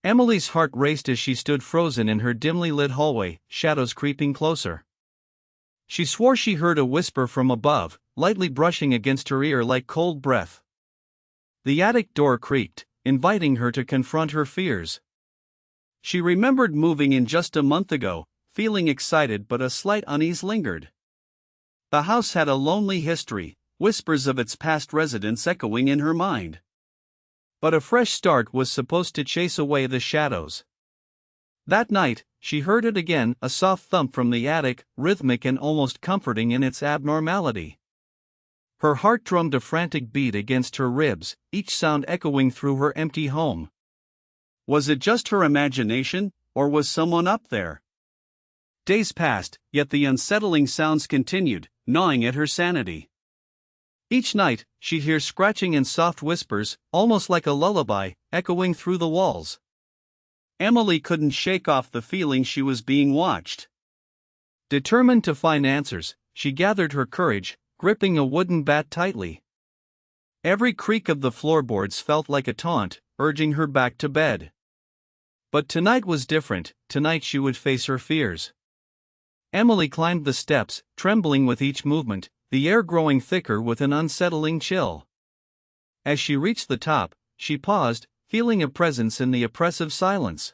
Emily's heart raced as she stood frozen in her dimly lit hallway, shadows creeping closer. She swore she heard a whisper from above, lightly brushing against her ear like cold breath. The attic door creaked, inviting her to confront her fears. She remembered moving in just a month ago, feeling excited but a slight unease lingered. The house had a lonely history, whispers of its past residents echoing in her mind. But a fresh start was supposed to chase away the shadows. That night, she heard it again, a soft thump from the attic, rhythmic and almost comforting in its abnormality. Her heart drummed a frantic beat against her ribs, each sound echoing through her empty home. Was it just her imagination, or was someone up there? Days passed, yet the unsettling sounds continued, gnawing at her sanity. Each night, she'd hear scratching and soft whispers, almost like a lullaby, echoing through the walls. Emily couldn't shake off the feeling she was being watched. Determined to find answers, she gathered her courage, gripping a wooden bat tightly. Every creak of the floorboards felt like a taunt, urging her back to bed. But tonight was different. Tonight she would face her fears. Emily climbed the steps, trembling with each movement, the air growing thicker with an unsettling chill. As she reached the top, she paused, feeling a presence in the oppressive silence.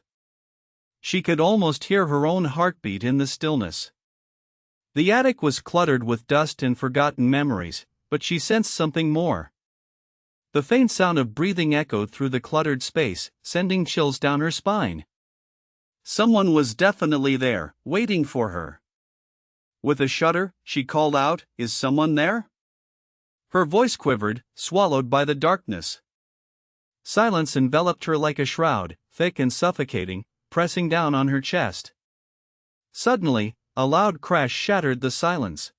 She could almost hear her own heartbeat in the stillness. The attic was cluttered with dust and forgotten memories, but she sensed something more. The faint sound of breathing echoed through the cluttered space, sending chills down her spine. Someone was definitely there, waiting for her. With a shudder, she called out, "Is someone there?" Her voice quivered, swallowed by the darkness. Silence enveloped her like a shroud, thick and suffocating, pressing down on her chest. Suddenly, a loud crash shattered the silence.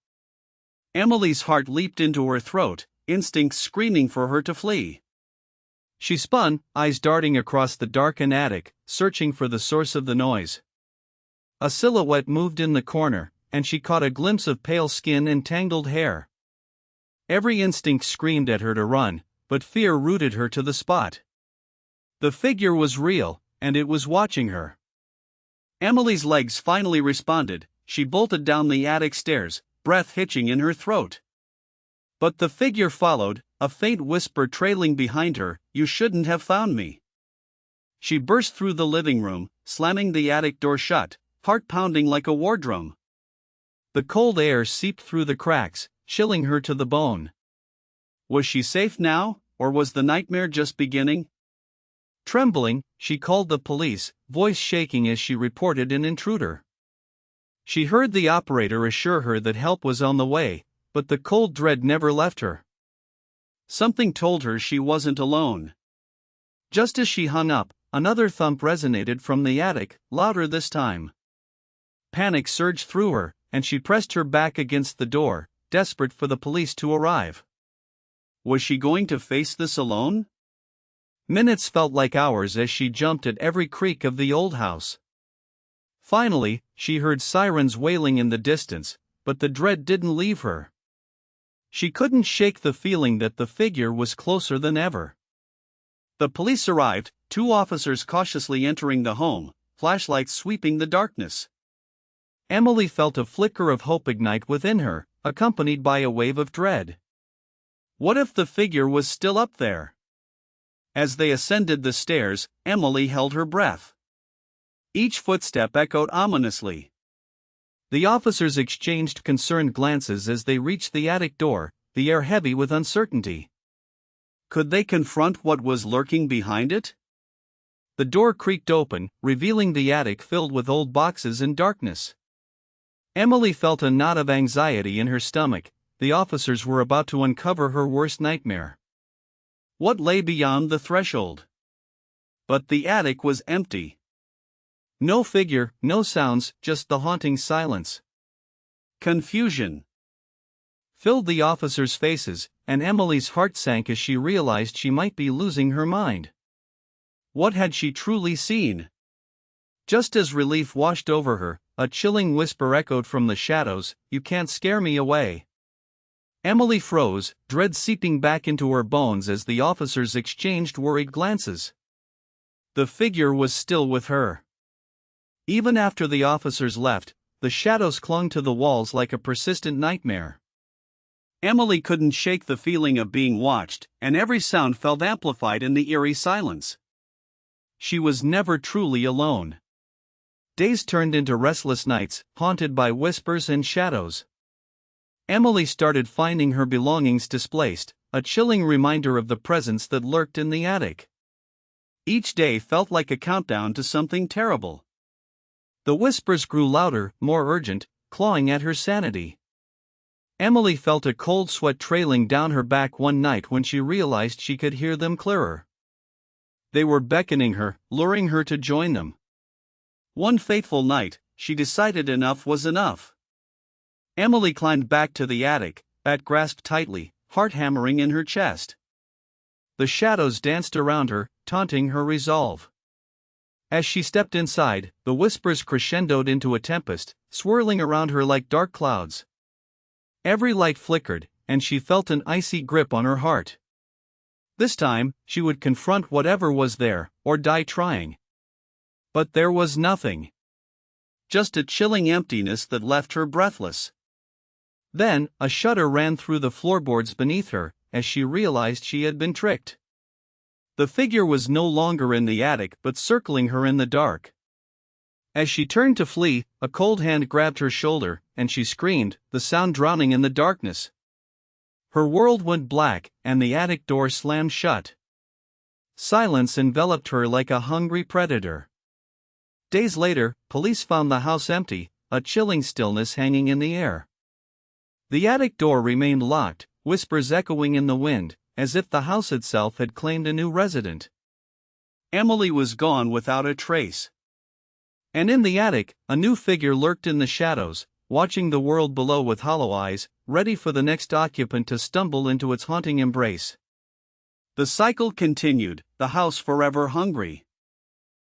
Emily's heart leaped into her throat, instincts screaming for her to flee. She spun, eyes darting across the darkened attic, searching for the source of the noise. A silhouette moved in the corner, and she caught a glimpse of pale skin and tangled hair. Every instinct screamed at her to run, but fear rooted her to the spot. The figure was real, and it was watching her. Emily's legs finally responded. She bolted down the attic stairs, breath hitching in her throat. But the figure followed, a faint whisper trailing behind her, "You shouldn't have found me." She burst through the living room, slamming the attic door shut, heart pounding like a war drum. The cold air seeped through the cracks, chilling her to the bone. Was she safe now, or was the nightmare just beginning? Trembling, she called the police, voice shaking as she reported an intruder. She heard the operator assure her that help was on the way, but the cold dread never left her. Something told her she wasn't alone. Just as she hung up, another thump resonated from the attic, louder this time. Panic surged through her, and she pressed her back against the door, desperate for the police to arrive. Was she going to face this alone? Minutes felt like hours as she jumped at every creak of the old house. Finally, she heard sirens wailing in the distance, but the dread didn't leave her. She couldn't shake the feeling that the figure was closer than ever. The police arrived, 2 officers cautiously entering the home, flashlights sweeping the darkness. Emily felt a flicker of hope ignite within her, accompanied by a wave of dread. What if the figure was still up there? As they ascended the stairs, Emily held her breath. Each footstep echoed ominously. The officers exchanged concerned glances as they reached the attic door, the air heavy with uncertainty. Could they confront what was lurking behind it? The door creaked open, revealing the attic filled with old boxes and darkness. Emily felt a knot of anxiety in her stomach. The officers were about to uncover her worst nightmare. What lay beyond the threshold? But the attic was empty. No figure, no sounds, just the haunting silence. Confusion filled the officers' faces, and Emily's heart sank as she realized she might be losing her mind. What had she truly seen? Just as relief washed over her, a chilling whisper echoed from the shadows, "You can't scare me away." Emily froze, dread seeping back into her bones as the officers exchanged worried glances. The figure was still with her. Even after the officers left, the shadows clung to the walls like a persistent nightmare. Emily couldn't shake the feeling of being watched, and every sound felt amplified in the eerie silence. She was never truly alone. Days turned into restless nights, haunted by whispers and shadows. Emily started finding her belongings displaced, a chilling reminder of the presence that lurked in the attic. Each day felt like a countdown to something terrible. The whispers grew louder, more urgent, clawing at her sanity. Emily felt a cold sweat trailing down her back one night when she realized she could hear them clearer. They were beckoning her, luring her to join them. One fateful night, she decided enough was enough. Emily climbed back to the attic, bat grasped tightly, heart hammering in her chest. The shadows danced around her, taunting her resolve. As she stepped inside, the whispers crescendoed into a tempest, swirling around her like dark clouds. Every light flickered, and she felt an icy grip on her heart. This time, she would confront whatever was there, or die trying. But there was nothing. Just a chilling emptiness that left her breathless. Then, a shudder ran through the floorboards beneath her, as she realized she had been tricked. The figure was no longer in the attic but circling her in the dark. As she turned to flee, a cold hand grabbed her shoulder, and she screamed, the sound drowning in the darkness. Her world went black, and the attic door slammed shut. Silence enveloped her like a hungry predator. Days later, police found the house empty, a chilling stillness hanging in the air. The attic door remained locked, whispers echoing in the wind, as if the house itself had claimed a new resident. Emily was gone without a trace. And in the attic, a new figure lurked in the shadows, watching the world below with hollow eyes, ready for the next occupant to stumble into its haunting embrace. The cycle continued, the house forever hungry.